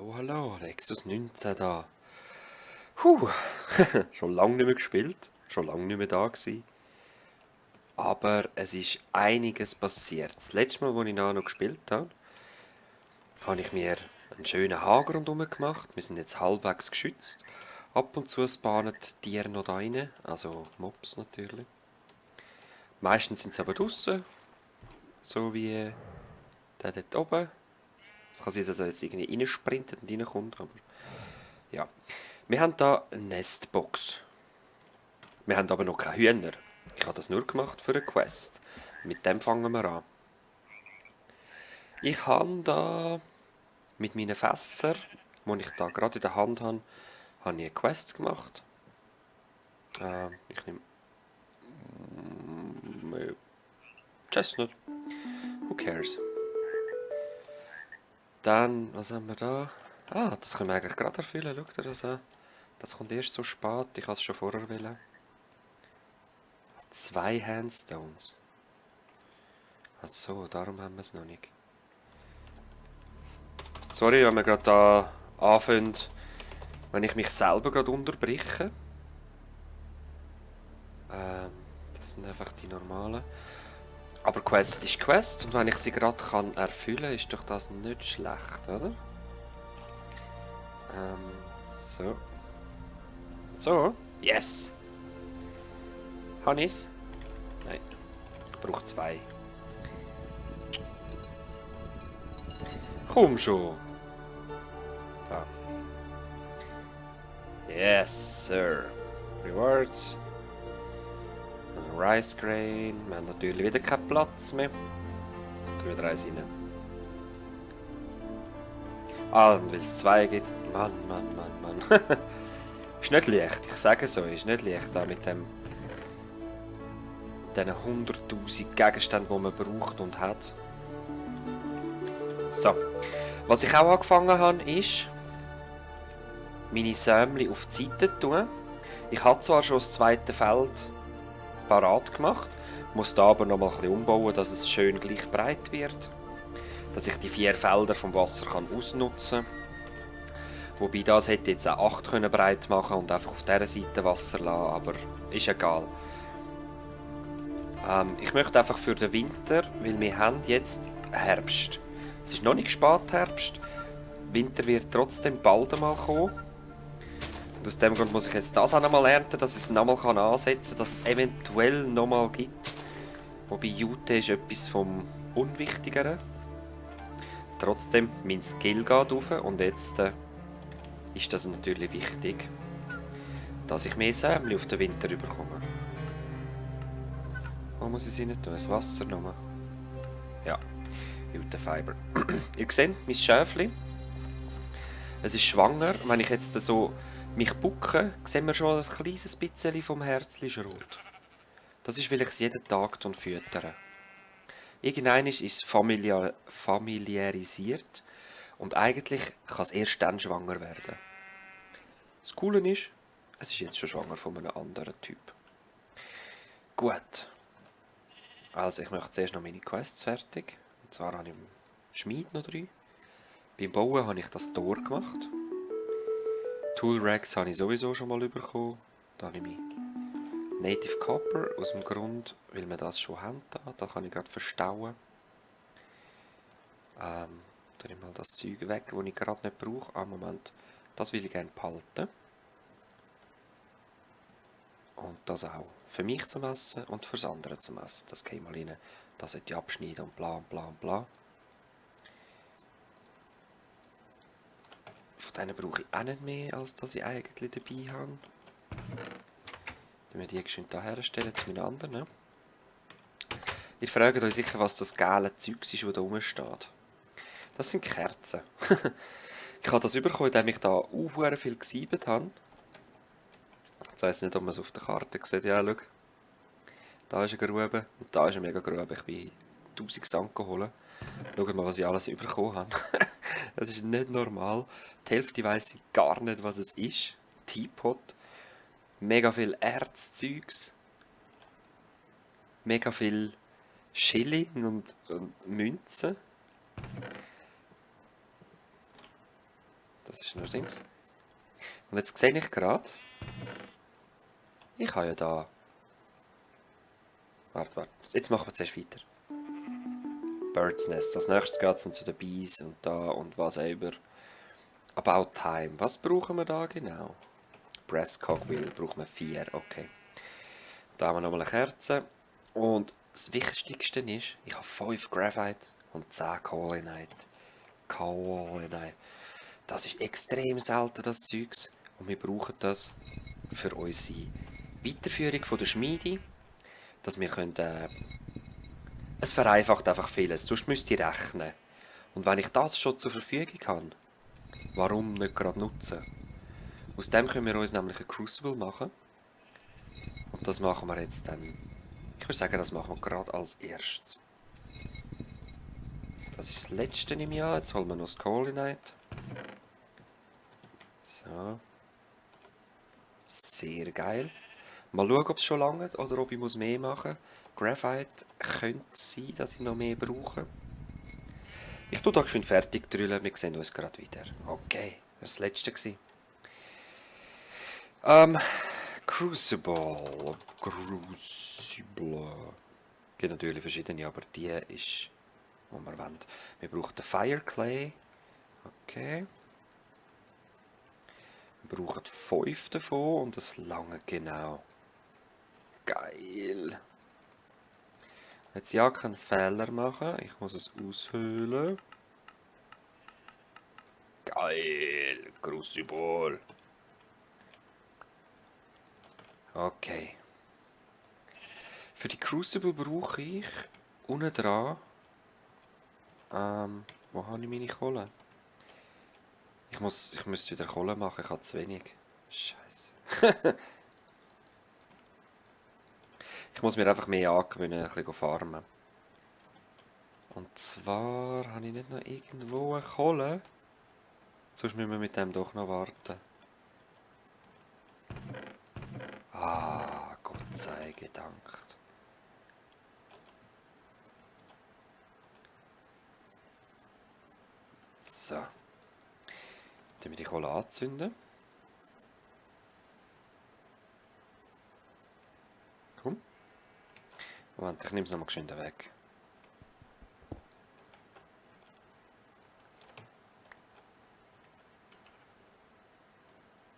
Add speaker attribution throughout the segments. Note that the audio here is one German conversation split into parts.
Speaker 1: Hallo, hallo, Nexus 19 da. Puh, schon lange nicht mehr gespielt, schon lange nicht mehr da gewesen. Aber es ist einiges passiert. Das letzte Mal, als ich noch gespielt habe, habe ich mir einen schönen Haken rundherum gemacht. Wir sind jetzt halbwegs geschützt. Ab und zu spawnen Tiere noch da rein, also Mobs natürlich. Meistens sind sie aber draussen, so wie der dort oben. Es kann sein, dass er jetzt irgendwie reinsprintet und reinkommt, aber ja. Wir haben da eine Nestbox. Wir haben aber noch keine Hühner. Ich habe das nur gemacht für eine Quest. Mit dem fangen wir an. Ich habe da mit meinen Fässern, die ich da gerade in der Hand habe, habe ich eine Quest gemacht. Ich nehme Chestnut. Who cares? Dann, was haben wir da? Ah, das können wir eigentlich gerade erfüllen. Schaut ihr das an? Das kommt erst so spät. Ich habe es schon vorher wollen. 2 Handstones. Ach so, darum haben wir es noch nicht. Sorry, wenn wir gerade da anfangen, wenn ich mich selber gerade unterbreche. Das sind einfach die normalen. Aber Quest ist Quest und wenn ich sie gerade kann erfüllen, ist doch das nicht schlecht, oder? So. So. Yes! Habe ich's? Nein. Ich brauche 2. Komm schon! Da. Yes, sir. Rewards. Rice Grain. Wir haben natürlich wieder keinen Platz mehr. Tun wir 3 rein. Ah, und weil es 2 gibt. Mann, Mann, Mann, Mann. Ist nicht leicht, ich sage so, ist nicht leicht da mit dem diesen 100'000 Gegenständen, die man braucht und hat. So. Was ich auch angefangen habe, ist meine Sämli auf die Seite zu tun. Ich habe zwar schon das zweite Feld parat gemacht, muss da aber noch mal ein bisschen umbauen, dass es schön gleich breit wird. Dass ich die 4 Felder vom Wasser kann ausnutzen kann. Wobei das hätte jetzt auch 8 können breit machen und einfach auf dieser Seite Wasser lassen, aber ist egal. Ich möchte einfach für den Winter, weil wir haben jetzt Herbst. Es ist noch nicht Spätherbst. Winter wird trotzdem bald einmal kommen. Und aus dem Grund muss ich jetzt das auch noch mal ernten, dass ich es noch mal ansetzen kann, dass es eventuell noch mal gibt. Wobei Jute ist etwas vom Unwichtigeren. Trotzdem, mein Skill geht rauf und jetzt ist das natürlich wichtig, dass ich mehr Sämli auf den Winter bekomme. Wo muss ich sie nicht tun? Das Wasser nochmal. Ja, Jute Fiber. Ihr seht, mein Schäfli. Es ist schwanger. Wenn ich jetzt so mich bucke, sehen wir schon ein kleines bisschen vom Herzli ist rot. Das ist, weil ich es jeden Tag füttere. Irgendwann ist es familiarisiert und eigentlich kann es erst dann schwanger werden. Das Coole ist, es ist jetzt schon schwanger von einem anderen Typ. Gut. Also ich mache zuerst noch meine Quests fertig. Und zwar habe ich im Schmied noch 3. Beim Bauen habe ich das Tor gemacht. Tool Racks habe ich sowieso schon mal bekommen. Da habe ich mein Native Copper aus dem Grund, weil wir das schon haben. Da kann ich gerade verstauen. Tue ich mal das Zeug weg, das ich gerade nicht brauche. Ah, Moment. Das will ich gerne behalten. Und das auch. Für mich zum Essen und fürs andere zum Essen. Das gehe ich mal rein. Das sollte ich abschneiden und bla bla bla. Von denen brauche ich auch nicht mehr, als dass ich eigentlich dabei habe. Dann wir die schön hier herstellen zu meinen anderen. Ne? Ihr fragt euch sicher, was das gelbe Zeug ist, das da rumsteht. Das sind Kerzen. Ich habe das bekommen, indem ich da viel gesiebt habe. Jetzt weiss nicht, ob man es auf der Karte sieht. Ja, schau. Da ist eine Grube und da ist eine mega Grube. Ich bin 1000 Sanken holen. Schaut mal, was ich alles bekommen habe. Das ist nicht normal. Die Hälfte weiss ich gar nicht, was es ist. Teapot. Mega viel Erzzeugs. Mega viel Schilling und Münzen. Das ist nur Dings. Und jetzt sehe ich gerade, ich habe ja da... Warte. Jetzt machen wir zuerst weiter. Bird's Nest. Als nächstes geht es dann zu den Bees und da und was auch immer. About Time. Was brauchen wir da genau? Brass Cogwheel brauchen wir 4. Okay. Da haben wir nochmal eine Kerze. Und das Wichtigste ist, ich habe 5 Graphite und 10 Coalinite. Coalinite. Das ist extrem selten, das Zeugs. Und wir brauchen das für unsere Weiterführung von der Schmiede, dass wir können, es vereinfacht einfach vieles, sonst müsst ihr rechnen. Und wenn ich das schon zur Verfügung habe, warum nicht gerade nutzen? Aus dem können wir uns nämlich ein Crucible machen. Und das machen wir jetzt dann, ich würde sagen, das machen wir gerade als erstes. Das ist das letzte im Jahr, jetzt holen wir noch das Coalinite. So. Sehr geil. Mal schauen, ob es schon lange oder ob ich mehr machen muss. Graphite könnte sein, dass ich noch mehr brauche. Ich tue da geschwind fertig drüllen, wir sehen uns gerade wieder. Okay, das war das letzte. Crucible. Es gibt natürlich verschiedene, aber die ist, wo wir wollen. Wir brauchen den Fire Clay. Okay. Wir brauchen 5 davon und das lange genau. Geil. Jetzt ja keinen Fehler machen. Ich muss es aushöhlen. Geil. Crucible. Okay. Für die Crucible brauche ich unten dran. Wo habe ich meine Kohle? Ich müsste wieder Kohle machen, ich habe zu wenig. Scheiße. Ich muss mir einfach mehr angewöhnen, ein bisschen farmen. Und zwar habe ich nicht noch irgendwo eine Kohle. Sonst müssen wir mit dem doch noch warten. Ah, Gott sei gedankt. So. Dann wir die Kohle anzünden. Komm. Moment, ich nehme es nochmal geschwind weg.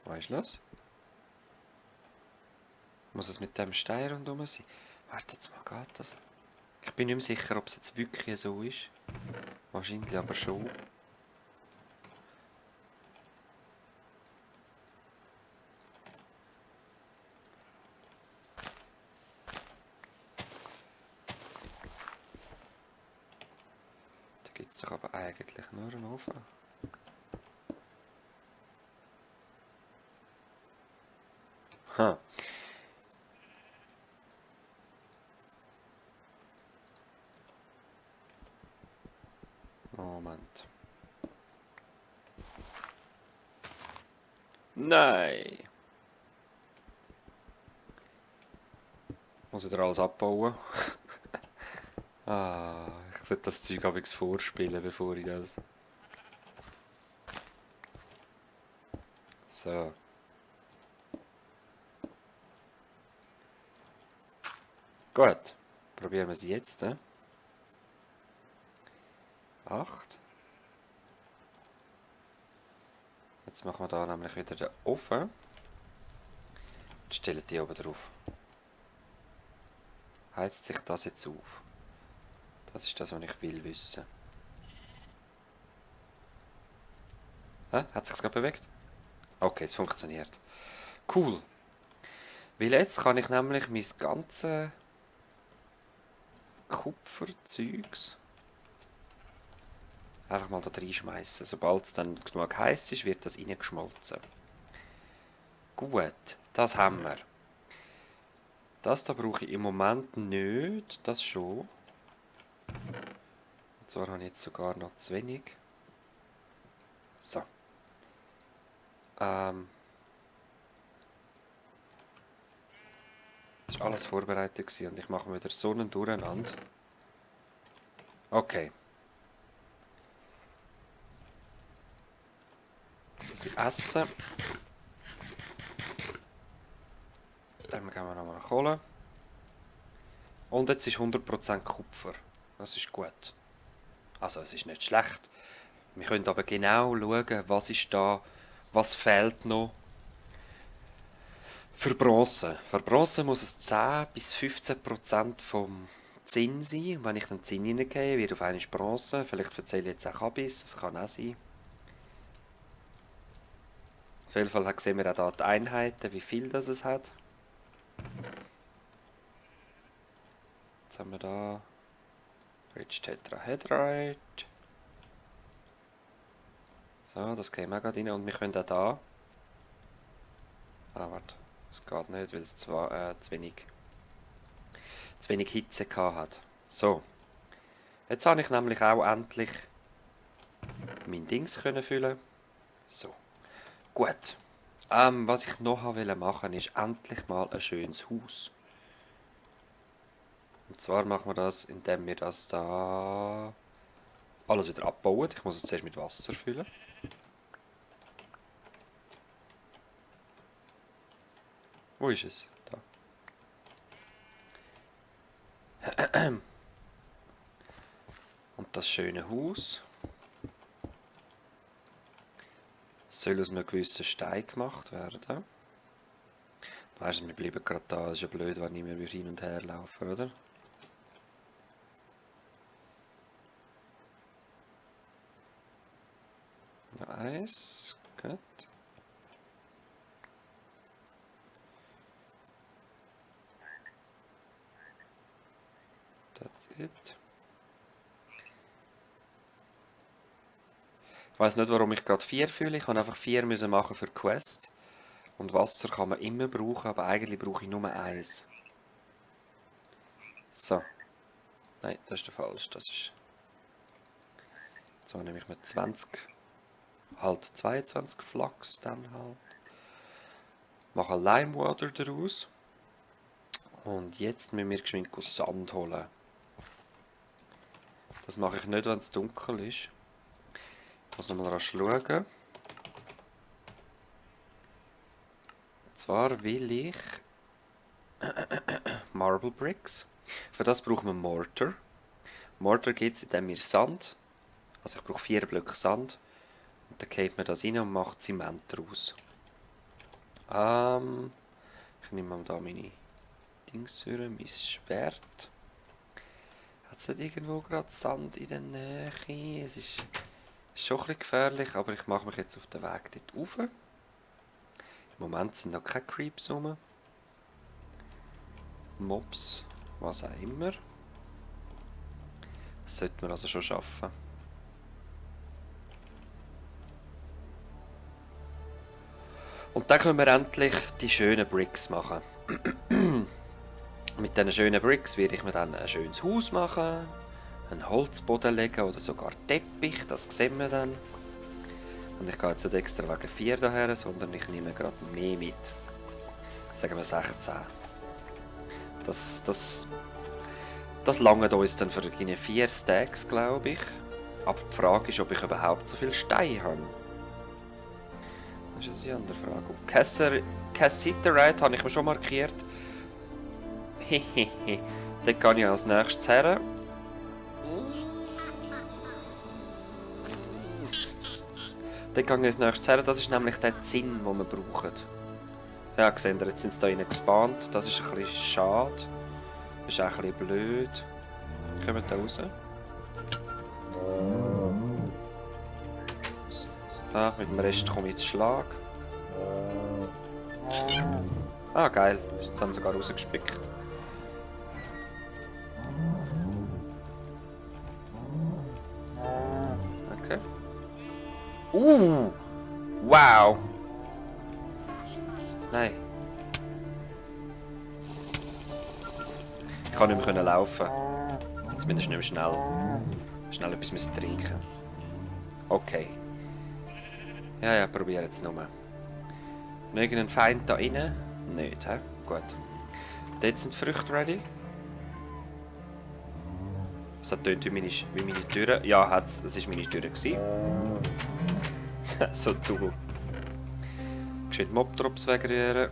Speaker 1: Weißt du das? Muss es mit dem Stein rundherum sein? Warte, jetzt mal, geht das? Ich bin nicht mehr sicher, ob es jetzt wirklich so ist. Wahrscheinlich aber schon. Da gibt es doch aber eigentlich nur einen Ofen. Ha. Moment. Nein! Muss ich da alles abbauen? Ich sollte das Zeug aber vorspielen, bevor ich das... So. Gut. Probieren wir sie jetzt. 8. Jetzt machen wir da nämlich wieder den Ofen. Und stellen die oben drauf. Heizt sich das jetzt auf? Das ist das, was ich will wissen. Hat sich gerade bewegt? Okay, es funktioniert. Cool. Weil jetzt kann ich nämlich mein ganzes Kupferzeugs einfach mal da reinschmeißen. Sobald es dann genug heiß ist, wird das reingeschmolzen. Gut, das haben wir. Das da brauche ich im Moment nicht, das schon. Und zwar habe ich jetzt sogar noch zu wenig. So. Das war alles vorbereitet und ich mache wieder so einen Durcheinander. Okay. Sie essen. Dann gehen wir nochmal nach Kohle. Und jetzt ist 100% Kupfer. Das ist gut. Also es ist nicht schlecht. Wir können aber genau schauen, was ist da, was fehlt noch. Für Bronze. Für Bronze muss es 10 bis 15% vom Zinn sein. Und wenn ich den Zinn reingehe, wird auf einmal Bronze. Vielleicht erzähle ich jetzt auch Kabis, das kann auch sein. Auf jeden Fall sehen wir auch hier die Einheiten, wie viel das es hat. Jetzt haben wir da Rich Tetrahedrite. So, das gehen wir auch gerade rein. Und wir können auch da. Ah, warte. Das geht nicht, weil es zu wenig Hitze hat. So. Jetzt habe ich nämlich auch endlich mein Dings können füllen. So. Gut. Was ich noch wollte machen, ist endlich mal ein schönes Haus. Und zwar machen wir das, indem wir das da alles wieder abbauen. Ich muss es zuerst mit Wasser füllen. Wo ist es? Da. Und das schöne Haus soll aus einem gewissen Stein gemacht werden. Weißt du, wir bleiben gerade da. Es ist ja blöd, wenn ich mehr hin und her laufen, oder? Noch eins. Gut. That's it. Ich weiss nicht, warum ich gerade 4 fühle. Ich kann einfach 4 müssen machen für die Quest. Und Wasser kann man immer brauchen, aber eigentlich brauche ich nur 1. So. Nein, das ist der falsch. Das ist. So nehme ich mir 20. Halt 22 Flachs dann halt. Mache Limewater daraus. Und jetzt müssen wir geschwind Sand holen. Das mache ich nicht, wenn es dunkel ist. Ich muss nochmal rasch schauen. Und zwar will ich Marble Bricks. Für das brauchen wir Mortar. Mortar gibt es, indem wir Sand. Also ich brauche 4 Blöcke Sand. Und dann geht man das rein und macht Zement daraus. Ich nehme mal da meine Dings für mein Schwert. Hat es nicht irgendwo gerade Sand in der Nähe? Es ist schon ein bisschen gefährlich, aber ich mache mich jetzt auf den Weg dort rauf. Im Moment sind noch keine Creeps rum. Mobs, was auch immer. Das sollten wir also schon schaffen. Und dann können wir endlich die schönen Bricks machen. Mit diesen schönen Bricks werde ich mir dann ein schönes Haus machen, einen Holzboden legen oder sogar Teppich, das sehen wir dann. Und ich gehe jetzt nicht extra wegen 4 daher, sondern ich nehme gerade mehr mit. Sagen wir 16. Das langt uns dann für 4 Stacks, glaube ich. Aber die Frage ist, ob ich überhaupt so viel Steine habe. Das ist eine andere Frage. Cassiterite habe ich mir schon markiert. Hehehe. Dort gehe ich als nächstes her. Dort gehe ich als nächstes her. Das ist nämlich der Zinn, den wir brauchen. Ja, seht ihr, jetzt sind sie da rein gespannt. Das ist ein bisschen schade. Das ist auch ein bisschen blöd. Kommen da raus. Ah, mit dem Rest komme ich zu Schlag. Ah, geil. Jetzt haben sie sogar rausgespickt. Okay. Wow! Nein. Ich kann nicht mehr laufen. Zumindest nicht mehr schnell. Schnell etwas müssen trinken. Okay. Ja, probiere jetzt nochmal. Noch irgendeinen Feind da rein? Nicht, hä? Gut. Dort sind die Früchte ready. Es hat tönt wie meine Türe. Ja, hat's. Es war meine Türe gewesen. So dumm. Gescheit Mob-Drops wegrühren.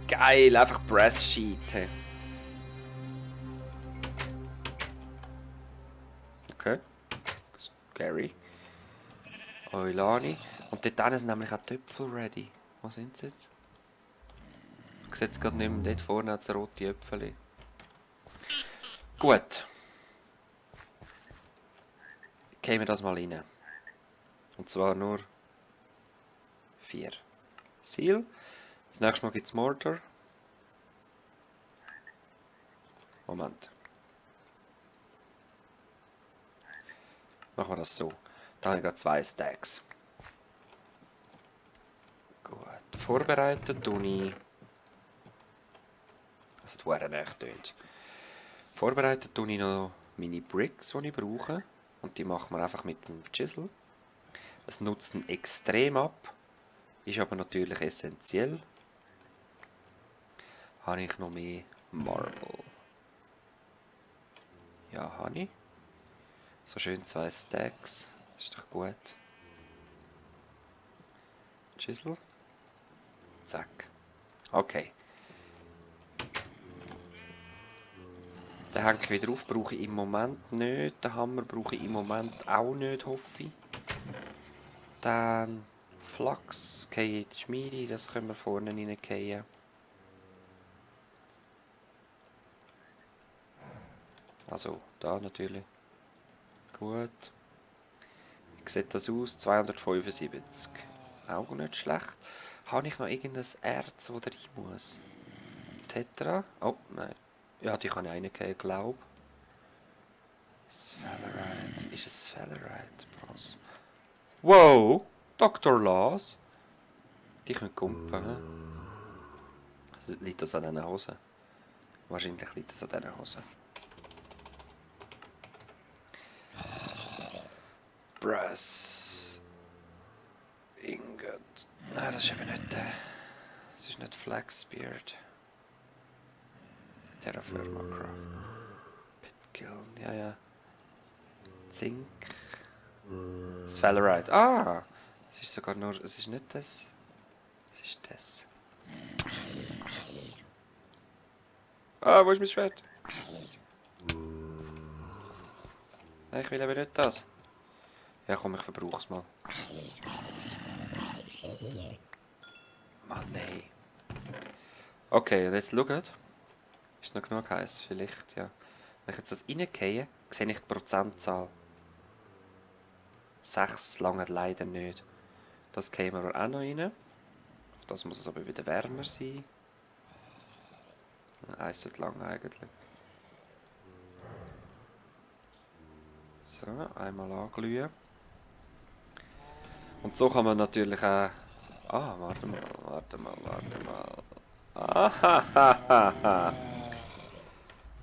Speaker 1: Geil, einfach Brass Sheet. Hey. Okay. Scary. Eulani. Und dort sind nämlich auch die Äpfel ready. Wo sind sie jetzt? Ich sehe jetzt gerade nicht mehr. Dort vorne hat es rote Äpfel. Gut. Gehen wir das mal rein. Und zwar nur 4. Seal. Das nächste Mal gibt es Mortar. Moment. Machen wir das so. Da habe ich gerade 2 Stacks. Gut. Vorbereitet tue ich. Also die Waren echt tönt. Vorbereitet tue ich noch meine Bricks, die ich brauche. Und die machen wir einfach mit dem Chisel. Es nutzt ihn extrem ab. Ist aber natürlich essentiell. Habe ich noch mehr Marble? Ja, habe ich. So schön 2 Stacks. Das ist doch gut. Chisel. Zack. Okay. Den hänge ich wieder auf. Brauche ich im Moment nicht. Den Hammer brauche ich im Moment auch nicht, hoffe ich. Dann Flachs. Gehe in die Schmiede. Das können wir vorne reingehen. Also, da natürlich. Gut. Wie sieht das aus? 275. Auch nicht schlecht. Habe ich noch irgendein Erz, das rein muss? Tetra? Oh, nein. Ja, die kann ich reingehen, glaube ich. Sphalerite. Ist es Sphalerite? Bronze. Wow! Dr. Laws. Die können kumpen, hä? Also, liegt das an diesen Hosen? Wahrscheinlich liegt das an diesen Hosen. Brass. Ingot. Nein, das ist eben nicht der. Das ist nicht Flaxbeard. Terraforma Craft. Pitgiln, ja, ja. Zink. Sphalerite. Ah! Es ist sogar nur. Es ist nicht das. Es ist das. Ah, wo ist mein Schwert? Nein, ich will eben nicht das. Ja, komm, ich verbrauche es mal. Mann, nein. Okay, und jetzt schaut. Ist noch genug heiß? Vielleicht, ja. Wenn ich jetzt das reingehe, sehe ich die Prozentzahl. 6 lange leider nicht. Das gehen wir auch noch rein. Das muss es aber wieder wärmer sein. 1 wird lang eigentlich. So, einmal anglühen. Und so kann man natürlich auch... Ah, warte mal. Ah,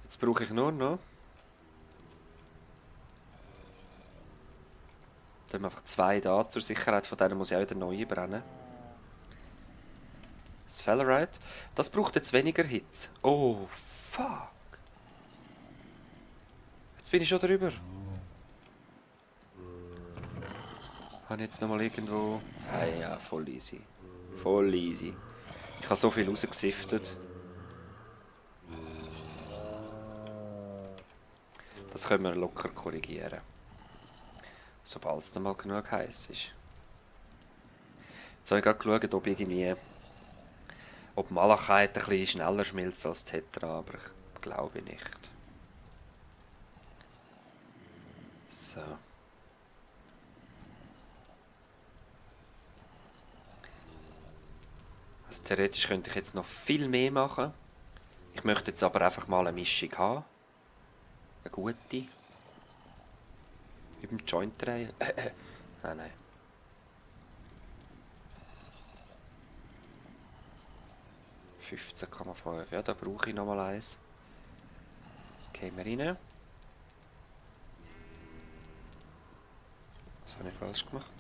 Speaker 1: jetzt brauche ich nur noch... Dann einfach 2 da zur Sicherheit, von denen muss ich auch wieder neue brennen. Sphalerite. Das braucht jetzt weniger Hitze. Oh, fuck. Jetzt bin ich schon drüber. Habe ich jetzt nochmal irgendwo... Hey, ja, voll easy. Voll easy. Ich habe so viel rausgesiftet. Das können wir locker korrigieren. Sobald es dann mal genug heiß ist. Jetzt habe ich gerade geschaut, ob irgendwie... Ob Malachite ein bisschen schneller schmilzt als Tetra, aber ich glaube nicht. So. Also theoretisch könnte ich jetzt noch viel mehr machen. Ich möchte jetzt aber einfach mal eine Mischung haben. Eine gute. Wie beim Joint drehen. Nein. 15,5. Ja, da brauche ich nochmal eins. Gehen wir rein. Was habe ich falsch gemacht?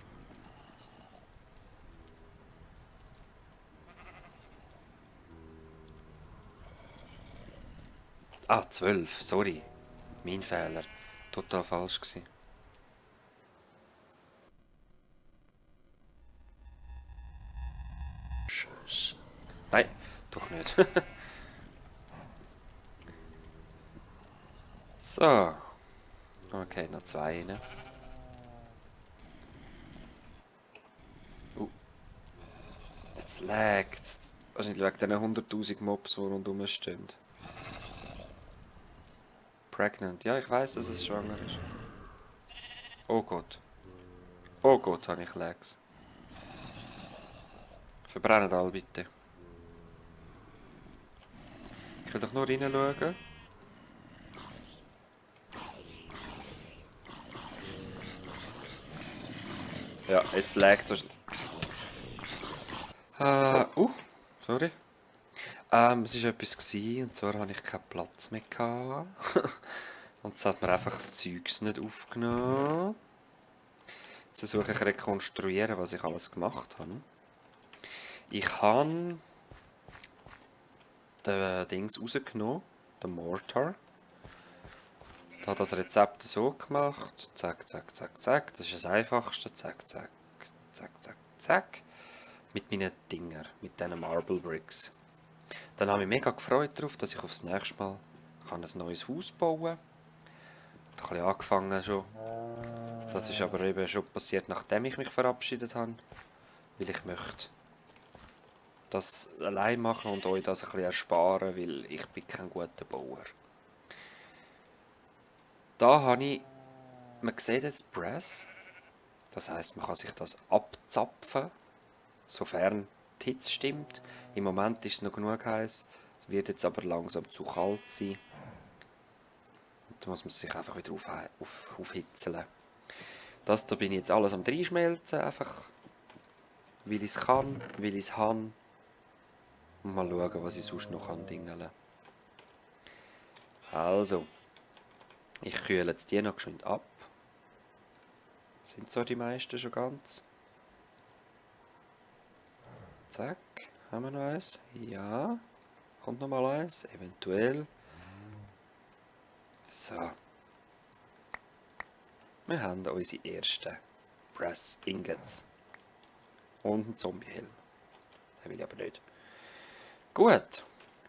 Speaker 1: Ah, 12. Sorry. Mein Fehler. Total falsch gewesen. Nein, doch nicht. So. Okay, noch zwei rein. Jetzt lag's. Wahrscheinlich wegen diesen 100.000 Mobs, die rundherum stehen. Pregnant. Ja, ich weiß, dass es schwanger ist. Oh Gott. Oh Gott, habe ich Lags. Verbrennen alle bitte. Ich will doch nur reinschauen. Ja, jetzt laggt so schnell. Sorry. Es war etwas gewesen, und zwar hatte ich keinen Platz mehr gehabt. Und es hat mir einfach das Zeugs nicht aufgenommen. Jetzt versuche ich rekonstruieren, was ich alles gemacht habe. Ich habe den Dings rausgenommen, den Mortar. Da hat das Rezept so gemacht. Zack, zack, zack, zack. Das ist das Einfachste. Zack, zack, zack, zack, zack. Mit meinen Dinger, mit diesen Marble Bricks. Dann habe ich mich mega gefreut darauf, dass ich aufs nächste Mal ein neues Haus bauen kann. Ich habe ein bisschen angefangen schon. Das ist aber eben schon passiert, nachdem ich mich verabschiedet habe. Weil ich möchte das allein machen und euch das ein bisschen ersparen, weil ich bin kein guter Bauer. Da habe ich, man sieht jetzt Brass, das heisst, man kann sich das abzapfen, sofern die Hitze stimmt. Im Moment ist es noch genug heiß, es wird jetzt aber langsam zu kalt sein. Und da muss man sich einfach wieder aufhitzeln. Das da bin ich jetzt alles am Reinschmelzen, einfach weil ich es kann, weil ich es habe. Und mal schauen, was ich sonst noch dingeln kann. Also, ich kühle jetzt die noch geschwind ab. Sind so die meisten schon ganz. Zack, haben wir noch eins? Ja, kommt noch mal eins, eventuell. So. Wir haben unsere ersten Brass Ingots. Und einen Zombie-Helm. Den will ich aber nicht. Gut.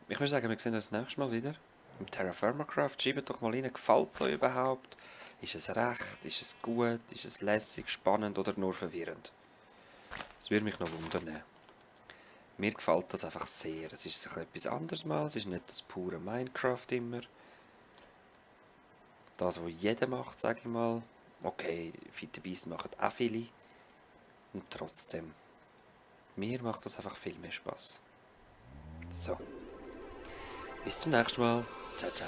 Speaker 1: Ich würde sagen, wir sehen uns das nächste Mal wieder im Terraformacraft. Schreibt doch mal rein, gefällt es euch überhaupt? Ist es recht? Ist es gut? Ist es lässig, spannend oder nur verwirrend? Das würde mich noch wundern. Mir gefällt das einfach sehr. Es ist etwas anderes mal. Es ist nicht das pure Minecraft immer. Das, was jeder macht, sage ich mal. Okay, Fighter Beast machen auch viele. Und trotzdem, mir macht das einfach viel mehr Spaß. So, bis zum nächsten Mal. Ciao, ciao.